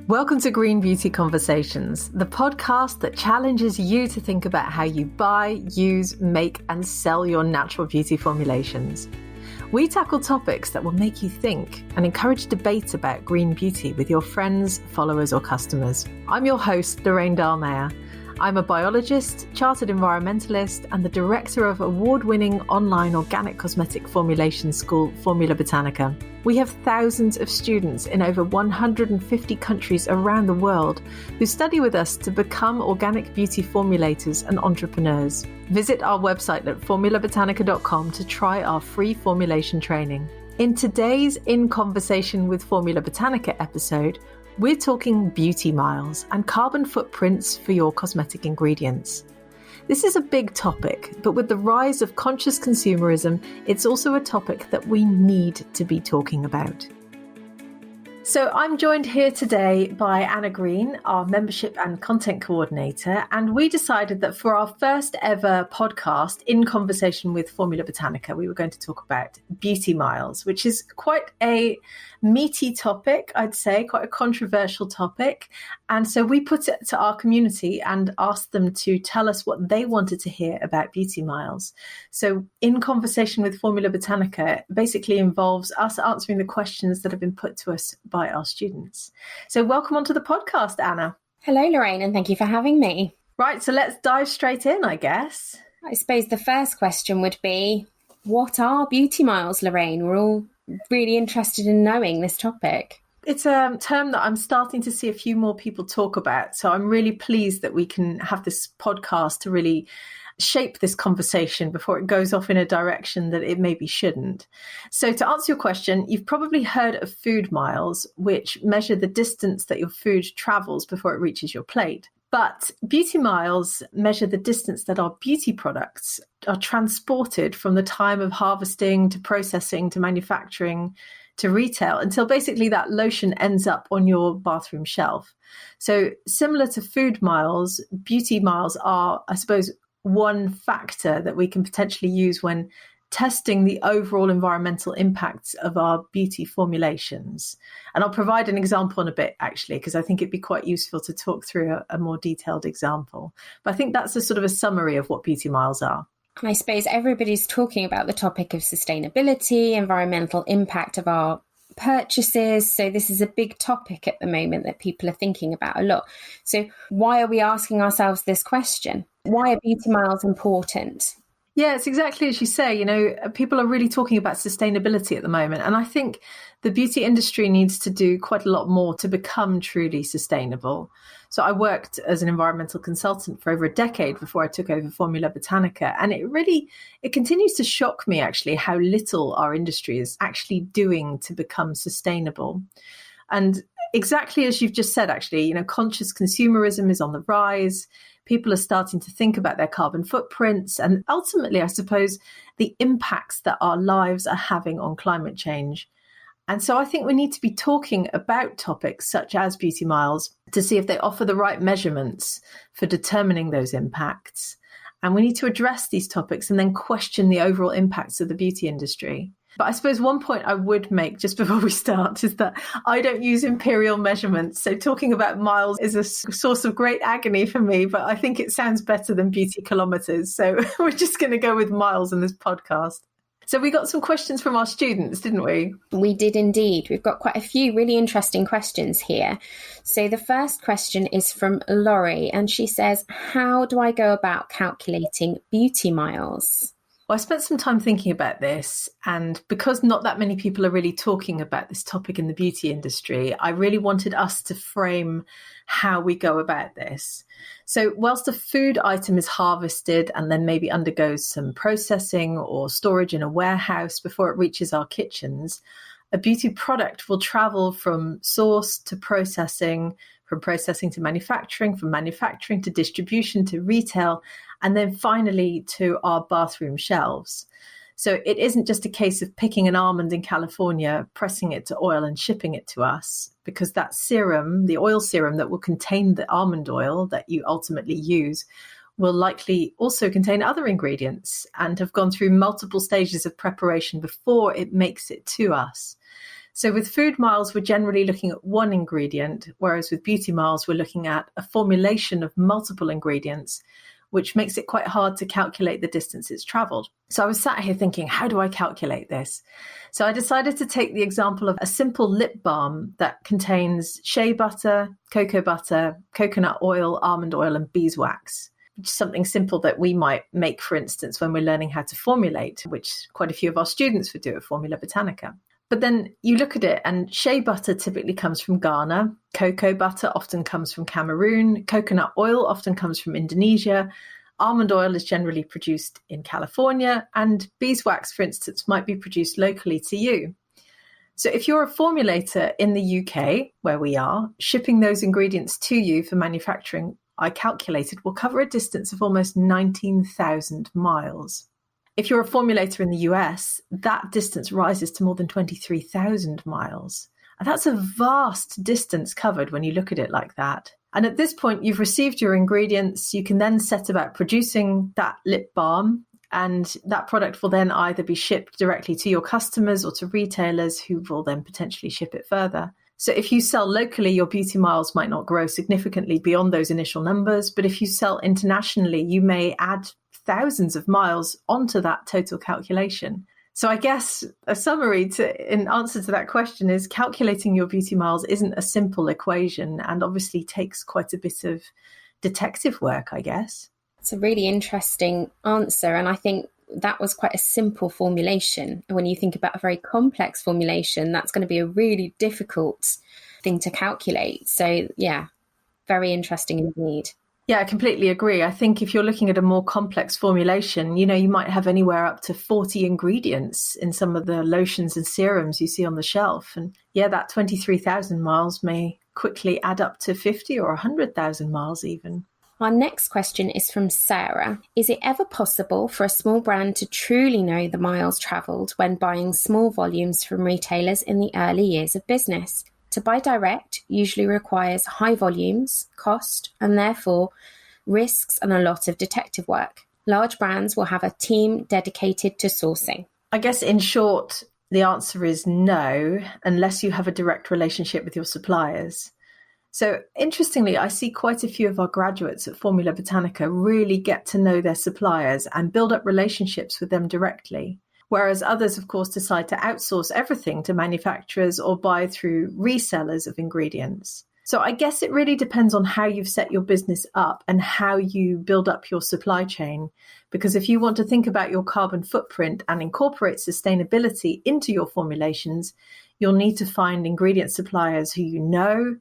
Welcome to Green Beauty Conversations, the podcast that challenges you to think about how you buy, use, make, and sell your natural beauty formulations. We tackle topics that will make you think and encourage debate about green beauty with your friends, followers, or customers. I'm your host, Lorraine Dahlmeier. I'm a biologist, chartered environmentalist, and the director of award-winning online organic cosmetic formulation school, Formula Botanica. We have thousands of students in over 150 countries around the world who study with us to become organic beauty formulators and entrepreneurs. Visit our website at formulabotanica.com to try our free formulation training. In today's In Conversation with Formula Botanica episode, we're talking beauty miles and carbon footprints for your cosmetic ingredients. This is a big topic, but with the rise of conscious consumerism, it's also a topic that we need to be talking about. So I'm joined here today by Anna Green, our membership and content coordinator, and we decided that for our first ever podcast, In Conversation with Formula Botanica, we were going to talk about beauty miles, which is quite a meaty topic, I'd say, quite a controversial topic. And so we put it to our community and asked them to tell us what they wanted to hear about beauty miles. So In Conversation with Formula Botanica basically involves us answering the questions that have been put to us by our students. So welcome onto the podcast, Anna. Hello, Lorraine, and thank you for having me. Right, so let's dive straight in, I guess. I suppose the first question would be, what are beauty miles, Lorraine? We're all really interested in knowing this topic. It's a term that I'm starting to see a few more people talk about. So I'm really pleased that we can have this podcast to really shape this conversation before it goes off in a direction that it maybe shouldn't. So to answer your question, you've probably heard of food miles, which measure the distance that your food travels before it reaches your plate. But beauty miles measure the distance that our beauty products are transported from the time of harvesting to processing to manufacturing to retail until basically that lotion ends up on your bathroom shelf. So similar to food miles, beauty miles are, I suppose, one factor that we can potentially use when testing the overall environmental impacts of our beauty formulations. And I'll provide an example in a bit, actually, because I think it'd be quite useful to talk through a more detailed example. But I think that's a sort of a summary of what beauty miles are. I suppose everybody's talking about the topic of sustainability, environmental impact of our purchases. So this is a big topic at the moment that people are thinking about a lot. So why are we asking ourselves this question? Why are beauty miles important? Yeah, it's exactly as you say. You know, people are really talking about sustainability at the moment. And I think the beauty industry needs to do quite a lot more to become truly sustainable. So I worked as an environmental consultant for over a decade before I took over Formula Botanica. And it continues to shock me, actually, how little our industry is actually doing to become sustainable. And exactly as you've just said, actually, you know, conscious consumerism is on the rise. People are starting to think about their carbon footprints and ultimately, I suppose, the impacts that our lives are having on climate change. And so I think we need to be talking about topics such as beauty miles to see if they offer the right measurements for determining those impacts. And we need to address these topics and then question the overall impacts of the beauty industry. But I suppose one point I would make just before we start is that I don't use imperial measurements. So talking about miles is a source of great agony for me, but I think it sounds better than beauty kilometers. So we're just going to go with miles in this podcast. So we got some questions from our students, didn't we? We did indeed. We've got quite a few really interesting questions here. So the first question is from Laurie, and she says, how do I go about calculating beauty miles? Well, I spent some time thinking about this, and because not that many people are really talking about this topic in the beauty industry, I really wanted us to frame how we go about this. So whilst a food item is harvested and then maybe undergoes some processing or storage in a warehouse before it reaches our kitchens, a beauty product will travel from source to processing, from processing to manufacturing, from manufacturing to distribution to retail, and then finally to our bathroom shelves. So it isn't just a case of picking an almond in California, pressing it to oil and shipping it to us, because that serum, the oil serum that will contain the almond oil that you ultimately use, will likely also contain other ingredients and have gone through multiple stages of preparation before it makes it to us. So with food miles, we're generally looking at one ingredient, whereas with beauty miles, we're looking at a formulation of multiple ingredients, which makes it quite hard to calculate the distance it's traveled. So I was sat here thinking, how do I calculate this? So I decided to take the example of a simple lip balm that contains shea butter, coconut oil, almond oil, and beeswax. Something simple that we might make, for instance, when we're learning how to formulate, which quite a few of our students would do at Formula Botanica. But then you look at it and shea butter typically comes from Ghana, cocoa butter often comes from Cameroon, coconut oil often comes from Indonesia, almond oil is generally produced in California, and beeswax, for instance, might be produced locally to you. So if you're a formulator in the UK, where we are, shipping those ingredients to you for manufacturing, I calculated, will cover a distance of almost 19,000 miles. If you're a formulator in the US, that distance rises to more than 23,000 miles. And that's a vast distance covered when you look at it like that. And at this point, you've received your ingredients. You can then set about producing that lip balm, and that product will then either be shipped directly to your customers or to retailers who will then potentially ship it further. So if you sell locally, your beauty miles might not grow significantly beyond those initial numbers. But if you sell internationally, you may add thousands of miles onto that total calculation. So I guess a summary in answer to that question is calculating your beauty miles isn't a simple equation and obviously takes quite a bit of detective work, I guess. It's a really interesting answer. And I think that was quite a simple formulation. When you think about a very complex formulation, that's going to be a really difficult thing to calculate. So yeah, very interesting indeed. Yeah, I completely agree. I think if you're looking at a more complex formulation, you might have anywhere up to 40 ingredients in some of the lotions and serums you see on the shelf. And yeah, that 23,000 miles may quickly add up to 50 or 100,000 miles even. Our next question is from Sarah. Is it ever possible for a small brand to truly know the miles travelled when buying small volumes from retailers in the early years of business? To buy direct usually requires high volumes, cost, and therefore risks and a lot of detective work. Large brands will have a team dedicated to sourcing. I guess in short, the answer is no, unless you have a direct relationship with your suppliers. So interestingly, I see quite a few of our graduates at Formula Botanica really get to know their suppliers and build up relationships with them directly. Whereas others, of course, decide to outsource everything to manufacturers or buy through resellers of ingredients. So I guess it really depends on how you've set your business up and how you build up your supply chain. Because if you want to think about your carbon footprint and incorporate sustainability into your formulations, you'll need to find ingredient suppliers who you know,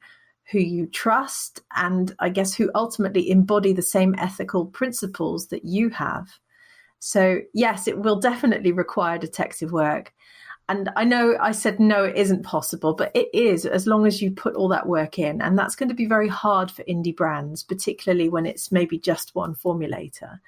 who you trust, and I guess who ultimately embody the same ethical principles that you have. So yes, it will definitely require detective work. And I know I said, no, it isn't possible, but it is, as long as you put all that work in. And that's going to be very hard for indie brands, particularly when it's maybe just one formulator.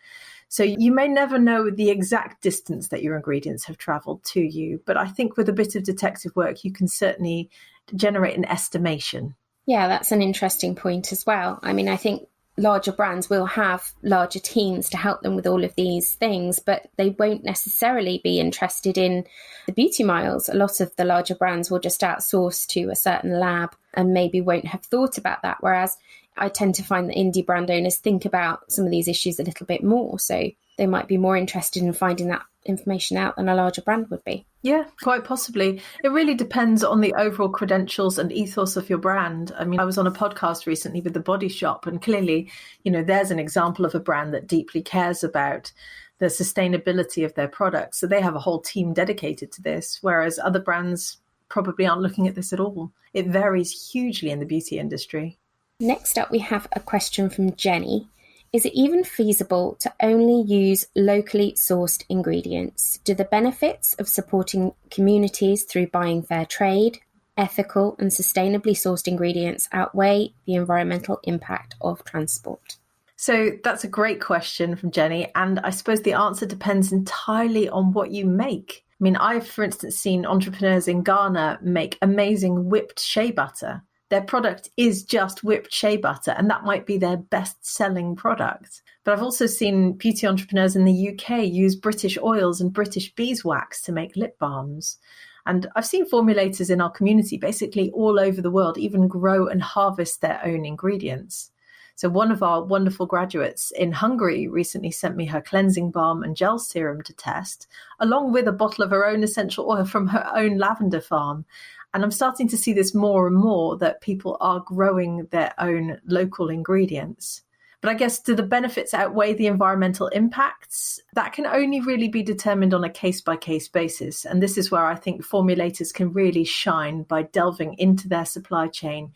So you may never know the exact distance that your ingredients have traveled to you. But I think with a bit of detective work, you can certainly generate an estimation. Yeah, that's an interesting point as well. I mean, I think larger brands will have larger teams to help them with all of these things, but they won't necessarily be interested in the beauty miles. A lot of the larger brands will just outsource to a certain lab and maybe won't have thought about that. Whereas I tend to find that indie brand owners think about some of these issues a little bit more. So they might be more interested in finding that information out than a larger brand would be. Yeah, quite possibly. It really depends on the overall credentials and ethos of your brand. I mean, I was on a podcast recently with The Body Shop, and clearly, there's an example of a brand that deeply cares about the sustainability of their products. So they have a whole team dedicated to this, whereas other brands probably aren't looking at this at all. It varies hugely in the beauty industry. Next up, we have a question from Jenny. Is it even feasible to only use locally sourced ingredients? Do the benefits of supporting communities through buying fair trade, ethical and sustainably sourced ingredients outweigh the environmental impact of transport? So that's a great question from Jenny. And I suppose the answer depends entirely on what you make. I mean, I've, for instance, seen entrepreneurs in Ghana make amazing whipped shea butter. Their product is just whipped shea butter, and that might be their best-selling product. But I've also seen beauty entrepreneurs in the UK use British oils and British beeswax to make lip balms. And I've seen formulators in our community basically all over the world even grow and harvest their own ingredients. So one of our wonderful graduates in Hungary recently sent me her cleansing balm and gel serum to test, along with a bottle of her own essential oil from her own lavender farm. And I'm starting to see this more and more, that people are growing their own local ingredients. But I guess, do the benefits outweigh the environmental impacts? That can only really be determined on a case-by-case basis. And this is where I think formulators can really shine, by delving into their supply chain,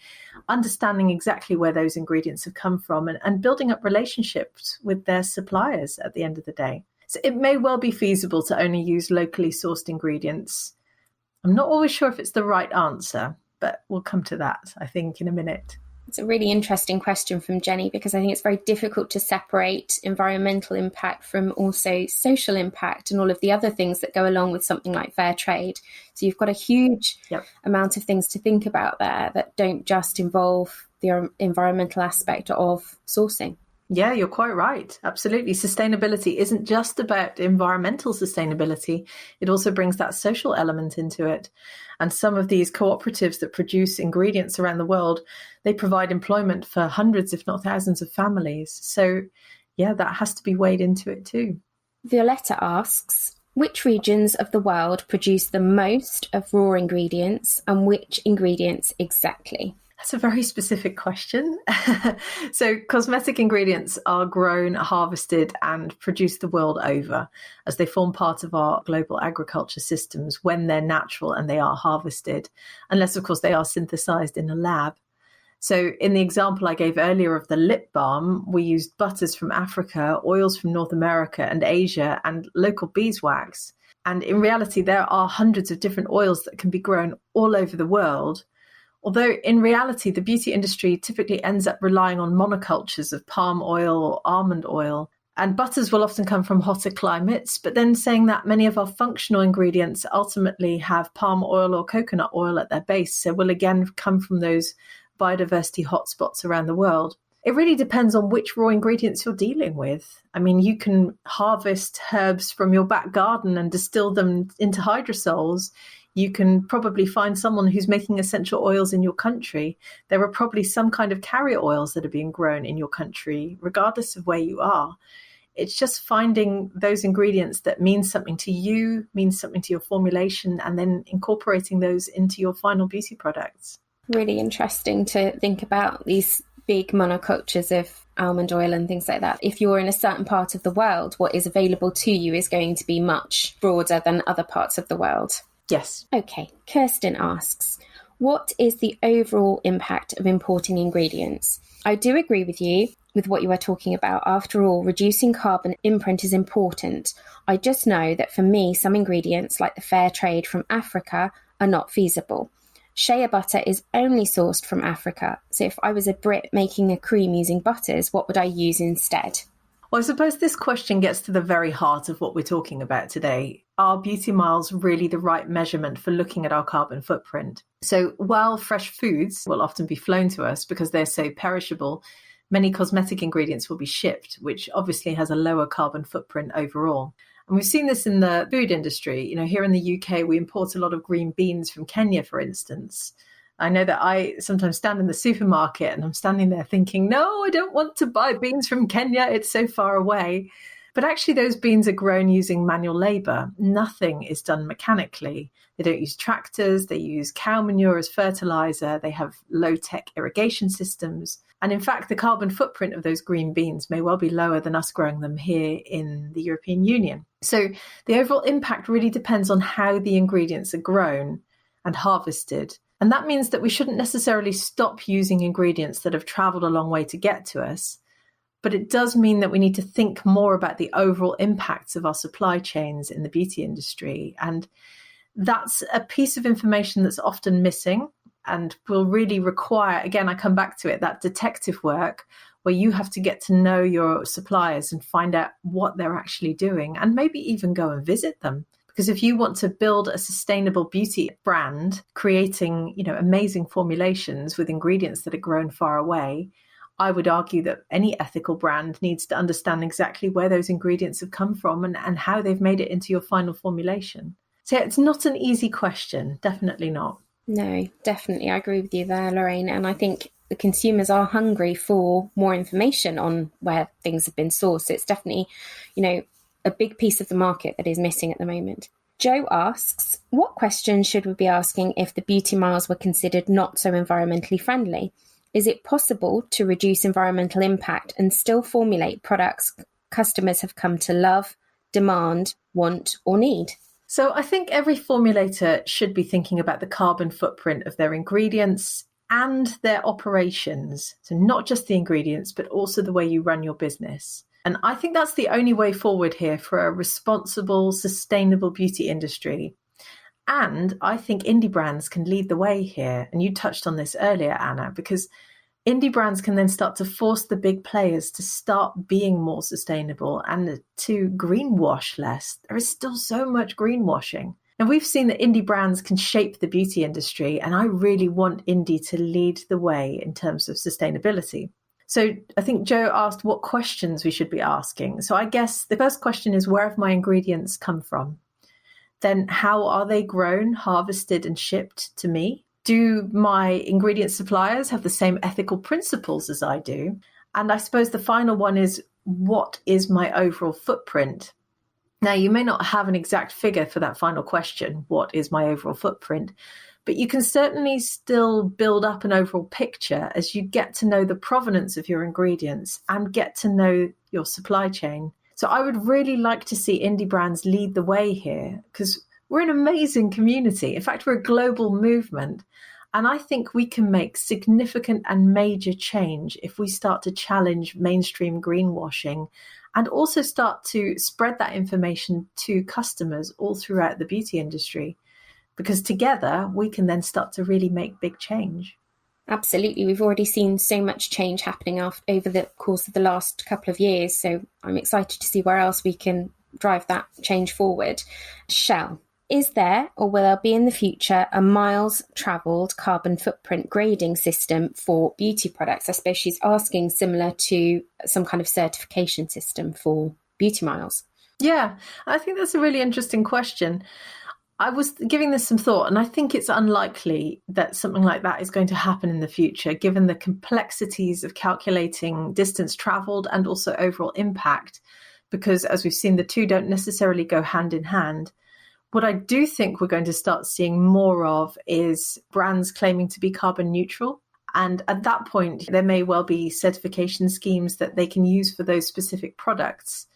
understanding exactly where those ingredients have come from, and building up relationships with their suppliers at the end of the day. So it may well be feasible to only use locally sourced ingredients. I'm not always sure if it's the right answer, but we'll come to that, I think, in a minute. It's a really interesting question from Jenny, because I think it's very difficult to separate environmental impact from also social impact and all of the other things that go along with something like fair trade. So you've got a huge amount of things to think about there that don't just involve the environmental aspect of sourcing. Yeah, you're quite right. Absolutely. Sustainability isn't just about environmental sustainability. It also brings that social element into it. And some of these cooperatives that produce ingredients around the world, they provide employment for hundreds, if not thousands of families. So yeah, that has to be weighed into it too. Violetta asks, which regions of the world produce the most of raw ingredients, and which ingredients exactly? That's a very specific question. So cosmetic ingredients are grown, harvested and produced the world over, as they form part of our global agriculture systems when they're natural and they are harvested, unless, of course, they are synthesized in a lab. So in the example I gave earlier of the lip balm, we used butters from Africa, oils from North America and Asia, and local beeswax. And in reality, there are hundreds of different oils that can be grown all over the world. Although in reality, the beauty industry typically ends up relying on monocultures of palm oil or almond oil, and butters will often come from hotter climates. But then, saying that, many of our functional ingredients ultimately have palm oil or coconut oil at their base, so will again come from those biodiversity hotspots around the world. It really depends on which raw ingredients you're dealing with. I mean, you can harvest herbs from your back garden and distill them into hydrosols. You can probably find someone who's making essential oils in your country. There are probably some kind of carrier oils that are being grown in your country, regardless of where you are. It's just finding those ingredients that mean something to you, means something to your formulation, and then incorporating those into your final beauty products. Really interesting to think about these big monocultures of almond oil and things like that. If you're in a certain part of the world, what is available to you is going to be much broader than other parts of the world. Yes. Okay, Kirsten asks, what is the overall impact of importing ingredients? I do agree with you with what you are talking about. After all, reducing carbon imprint is important. I just know that for me, some ingredients like the fair trade from Africa are not feasible. Shea butter is only sourced from Africa. So if I was a Brit making a cream using butters, what would I use instead? Well, I suppose this question gets to the very heart of what we're talking about today. Are beauty miles really the right measurement for looking at our carbon footprint? So while fresh foods will often be flown to us because they're so perishable, many cosmetic ingredients will be shipped, which obviously has a lower carbon footprint overall. And we've seen this in the food industry. You know, here in the UK, we import a lot of green beans from Kenya, for instance. I know that I sometimes stand in the supermarket and I'm standing there thinking, no, I don't want to buy beans from Kenya. It's so far away. But actually, those beans are grown using manual labor. Nothing is done mechanically. They don't use tractors. They use cow manure as fertilizer. They have low-tech irrigation systems. And in fact, the carbon footprint of those green beans may well be lower than us growing them here in the European Union. So the overall impact really depends on how the ingredients are grown and harvested. And that means that we shouldn't necessarily stop using ingredients that have traveled a long way to get to us. But it does mean that we need to think more about the overall impacts of our supply chains in the beauty industry. And that's a piece of information that's often missing and will really require, again, I come back to it, that detective work where you have to get to know your suppliers and find out what they're actually doing and maybe even go and visit them. Because if you want to build a sustainable beauty brand, creating, amazing formulations with ingredients that are grown far away, I would argue that any ethical brand needs to understand exactly where those ingredients have come from and how they've made it into your final formulation. So it's not an easy question, definitely not. No, definitely. I agree with you there, Lorraine. And I think the consumers are hungry for more information on where things have been sourced. So it's definitely, a big piece of the market that is missing at the moment. Joe asks, what questions should we be asking if the beauty miles were considered not so environmentally friendly? Is it possible to reduce environmental impact and still formulate products customers have come to love, demand, want, or need? So I think every formulator should be thinking about the carbon footprint of their ingredients and their operations. So not just the ingredients, but also the way you run your business. And I think that's the only way forward here for a responsible, sustainable beauty industry. And I think indie brands can lead the way here. And you touched on this earlier, Anna, because indie brands can then start to force the big players to start being more sustainable and to greenwash less. There is still so much greenwashing. And we've seen that indie brands can shape the beauty industry, and I really want indie to lead the way in terms of sustainability. So I think Joe asked what questions we should be asking. So I guess the first question is, where have my ingredients come from? Then how are they grown, harvested, and shipped to me? Do my ingredient suppliers have the same ethical principles as I do? And I suppose the final one is, what is my overall footprint? Now, you may not have an exact figure for that final question, what is my overall footprint? But you can certainly still build up an overall picture as you get to know the provenance of your ingredients and get to know your supply chain. So I would really like to see indie brands lead the way here, because we're an amazing community. In fact, we're a global movement. And I think we can make significant and major change if we start to challenge mainstream greenwashing and also start to spread that information to customers all throughout the beauty industry. Because together we can then start to really make big change. Absolutely. We've already seen so much change happening over the course of the last couple of years. So I'm excited to see where else we can drive that change forward. Shell, is there or will there be in the future a miles travelled carbon footprint grading system for beauty products? I suppose she's asking similar to some kind of certification system for beauty miles. Yeah, I think that's a really interesting question. I was giving this some thought, and I think it's unlikely that something like that is going to happen in the future, given the complexities of calculating distance travelled and also overall impact, because as we've seen, the two don't necessarily go hand in hand. What I do think we're going to start seeing more of is brands claiming to be carbon neutral. And at that point, there may well be certification schemes that they can use for those specific products.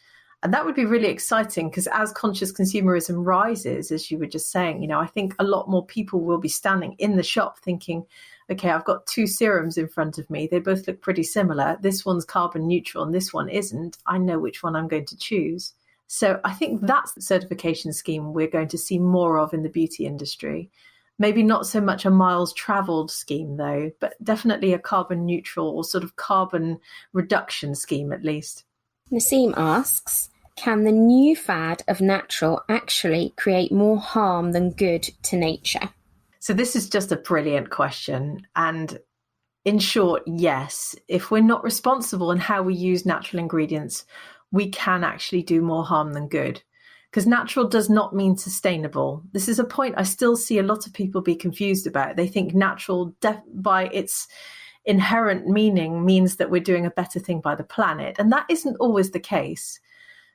And that would be really exciting, because as conscious consumerism rises, as you were just saying, I think a lot more people will be standing in the shop thinking, okay, I've got two serums in front of me. They both look pretty similar. This one's carbon neutral and this one isn't. I know which one I'm going to choose. So I think that's the certification scheme we're going to see more of in the beauty industry. Maybe not so much a miles traveled scheme, though, but definitely a carbon neutral or sort of carbon reduction scheme, at least. Naseem asks, can the new fad of natural actually create more harm than good to nature? So this is just a brilliant question. And in short, yes, if we're not responsible in how we use natural ingredients, we can actually do more harm than good. Because natural does not mean sustainable. This is a point I still see a lot of people be confused about. They think natural, by its inherent meaning, means that we're doing a better thing by the planet. And that isn't always the case.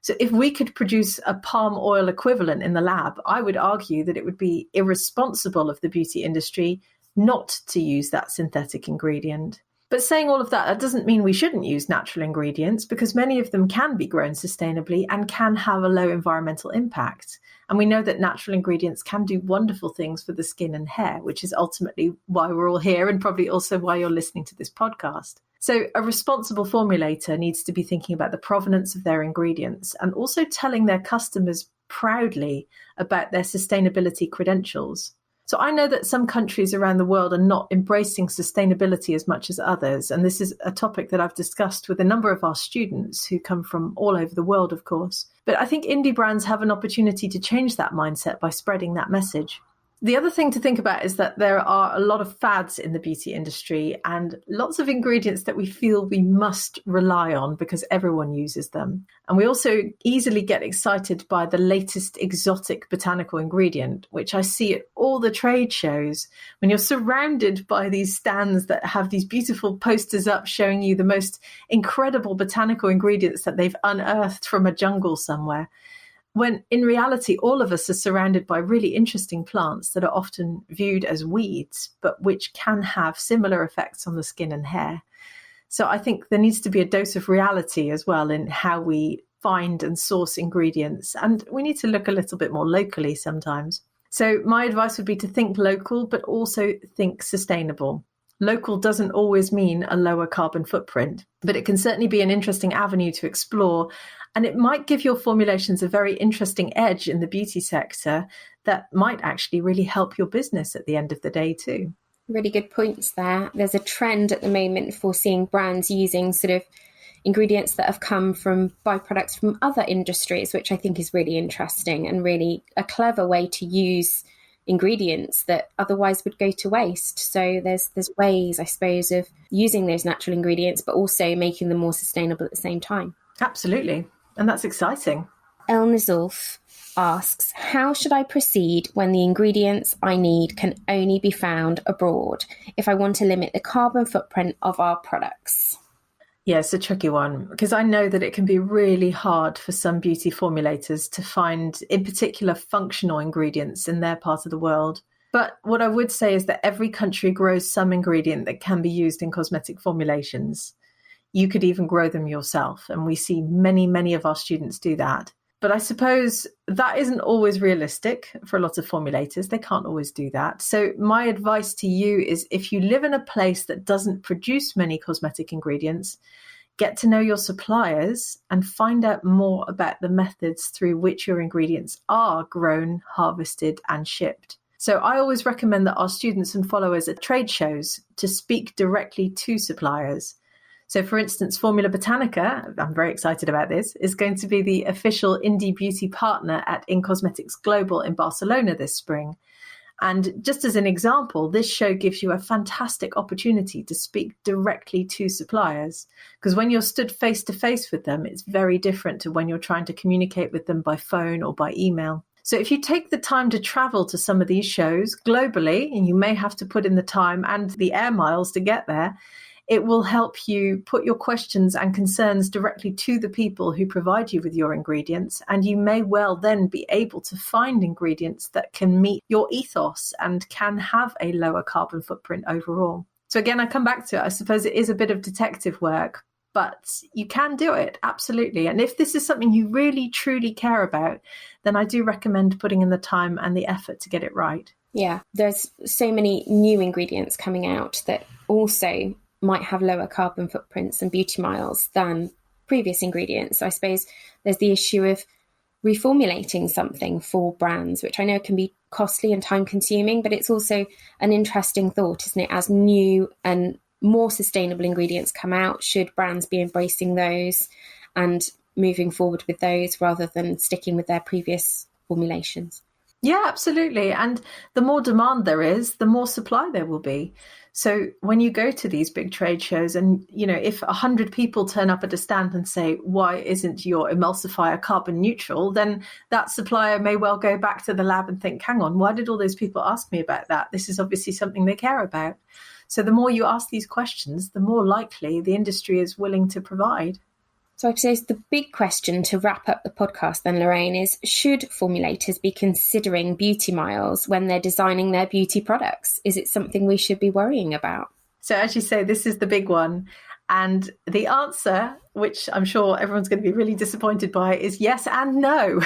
So if we could produce a palm oil equivalent in the lab, I would argue that it would be irresponsible of the beauty industry not to use that synthetic ingredient. But saying all of that, that doesn't mean we shouldn't use natural ingredients, because many of them can be grown sustainably and can have a low environmental impact. And we know that natural ingredients can do wonderful things for the skin and hair, which is ultimately why we're all here and probably also why you're listening to this podcast. So a responsible formulator needs to be thinking about the provenance of their ingredients and also telling their customers proudly about their sustainability credentials. So I know that some countries around the world are not embracing sustainability as much as others. And this is a topic that I've discussed with a number of our students who come from all over the world, of course. But I think indie brands have an opportunity to change that mindset by spreading that message. The other thing to think about is that there are a lot of fads in the beauty industry and lots of ingredients that we feel we must rely on because everyone uses them. And we also easily get excited by the latest exotic botanical ingredient, which I see at all the trade shows. When you're surrounded by these stands that have these beautiful posters up showing you the most incredible botanical ingredients that they've unearthed from a jungle somewhere, when in reality, all of us are surrounded by really interesting plants that are often viewed as weeds, but which can have similar effects on the skin and hair. So I think there needs to be a dose of reality as well in how we find and source ingredients. And we need to look a little bit more locally sometimes. So my advice would be to think local, but also think sustainable. Local doesn't always mean a lower carbon footprint, but it can certainly be an interesting avenue to explore. And it might give your formulations a very interesting edge in the beauty sector that might actually really help your business at the end of the day too. Really good points there. There's a trend at the moment for seeing brands using sort of ingredients that have come from byproducts from other industries, which I think is really interesting and really a clever way to use ingredients that otherwise would go to waste. So there's ways, I suppose, of using those natural ingredients, but also making them more sustainable at the same time. Absolutely. And that's exciting. El Nizulf asks, how should I proceed when the ingredients I need can only be found abroad if I want to limit the carbon footprint of our products? Yeah, it's a tricky one because I know that it can be really hard for some beauty formulators to find, in particular, functional ingredients in their part of the world. But what I would say is that every country grows some ingredient that can be used in cosmetic formulations. You could even grow them yourself. And we see many, many of our students do that. But I suppose that isn't always realistic for a lot of formulators. They can't always do that. So my advice to you is if you live in a place that doesn't produce many cosmetic ingredients, get to know your suppliers and find out more about the methods through which your ingredients are grown, harvested, and shipped. So I always recommend that our students and followers at trade shows to speak directly to suppliers. So, for instance, Formula Botanica, I'm very excited about this, is going to be the official indie beauty partner at In-Cosmetics Global in Barcelona this spring. And just as an example, this show gives you a fantastic opportunity to speak directly to suppliers, because when you're stood face to face with them, it's very different to when you're trying to communicate with them by phone or by email. So if you take the time to travel to some of these shows globally, and you may have to put in the time and the air miles to get there, it will help you put your questions and concerns directly to the people who provide you with your ingredients. And you may well then be able to find ingredients that can meet your ethos and can have a lower carbon footprint overall. So again, I come back to it. I suppose it is a bit of detective work, but you can do it. Absolutely. And if this is something you really, truly care about, then I do recommend putting in the time and the effort to get it right. Yeah, there's so many new ingredients coming out that also might have lower carbon footprints and beauty miles than previous ingredients. So I suppose there's the issue of reformulating something for brands, which I know can be costly and time consuming, but it's also an interesting thought, isn't it? As new and more sustainable ingredients come out, should brands be embracing those and moving forward with those rather than sticking with their previous formulations? Yeah, absolutely. And the more demand there is, the more supply there will be. So when you go to these big trade shows and, if 100 people turn up at a stand and say, why isn't your emulsifier carbon neutral? Then that supplier may well go back to the lab and think, hang on, why did all those people ask me about that? This is obviously something they care about. So the more you ask these questions, the more likely the industry is willing to provide. So I suppose the big question to wrap up the podcast then, Lorraine, is should formulators be considering beauty miles when they're designing their beauty products? Is it something we should be worrying about? So as you say, this is the big one. And the answer, which I'm sure everyone's going to be really disappointed by, is yes and no.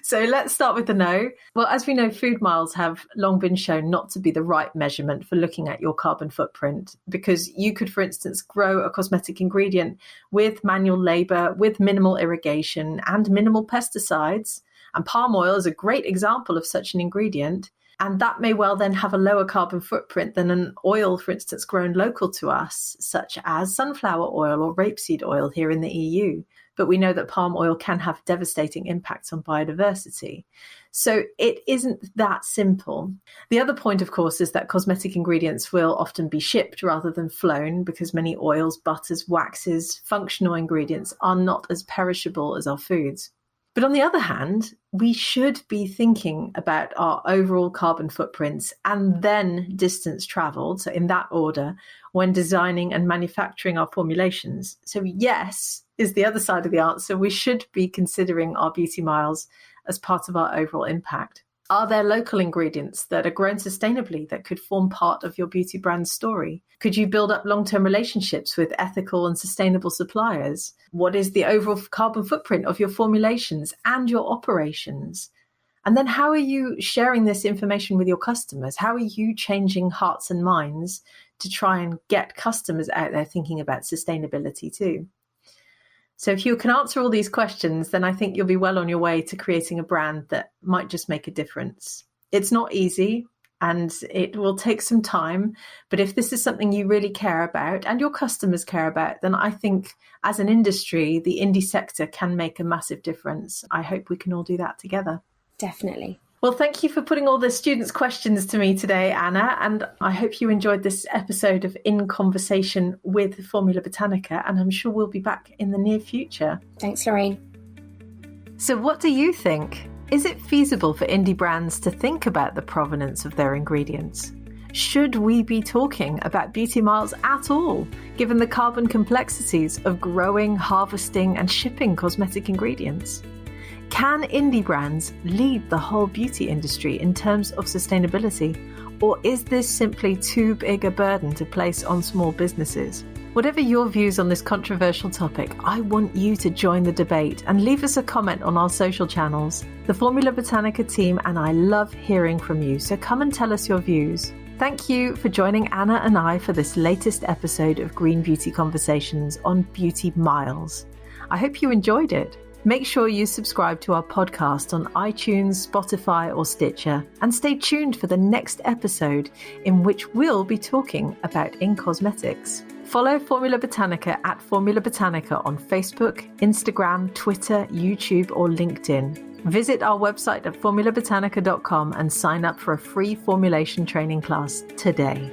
So let's start with the no. Well, as we know, food miles have long been shown not to be the right measurement for looking at your carbon footprint, because you could, for instance, grow a cosmetic ingredient with manual labor, with minimal irrigation and minimal pesticides. And palm oil is a great example of such an ingredient. And that may well then have a lower carbon footprint than an oil, for instance, grown local to us, such as sunflower oil or rapeseed oil here in the EU. But we know that palm oil can have devastating impacts on biodiversity. So it isn't that simple. The other point, of course, is that cosmetic ingredients will often be shipped rather than flown because many oils, butters, waxes, functional ingredients are not as perishable as our foods. But on the other hand, we should be thinking about our overall carbon footprints and then distance traveled, so in that order, when designing and manufacturing our formulations. So yes, is the other side of the answer. We should be considering our beauty miles as part of our overall impact. Are there local ingredients that are grown sustainably that could form part of your beauty brand story? Could you build up long-term relationships with ethical and sustainable suppliers? What is the overall carbon footprint of your formulations and your operations? And then how are you sharing this information with your customers? How are you changing hearts and minds to try and get customers out there thinking about sustainability too? So if you can answer all these questions, then I think you'll be well on your way to creating a brand that might just make a difference. It's not easy and it will take some time, but if this is something you really care about and your customers care about, then I think as an industry, the indie sector can make a massive difference. I hope we can all do that together. Definitely. Well, thank you for putting all the students' questions to me today, Anna, and I hope you enjoyed this episode of In Conversation with Formula Botanica, and I'm sure we'll be back in the near future. Thanks, Lorraine. So what do you think? Is it feasible for indie brands to think about the provenance of their ingredients? Should we be talking about beauty miles at all, given the carbon complexities of growing, harvesting, and shipping cosmetic ingredients? Can indie brands lead the whole beauty industry in terms of sustainability, or is this simply too big a burden to place on small businesses? Whatever your views on this controversial topic, I want you to join the debate and leave us a comment on our social channels. The Formula Botanica team and I love hearing from you, so come and tell us your views. Thank you for joining Anna and I for this latest episode of Green Beauty Conversations on Beauty Miles. I hope you enjoyed it. Make sure you subscribe to our podcast on iTunes, Spotify, or Stitcher, and stay tuned for the next episode in which we'll be talking about in-cosmetics. Follow Formula Botanica at Formula Botanica on Facebook, Instagram, Twitter, YouTube, or LinkedIn. Visit our website at formulabotanica.com and sign up for a free formulation training class today.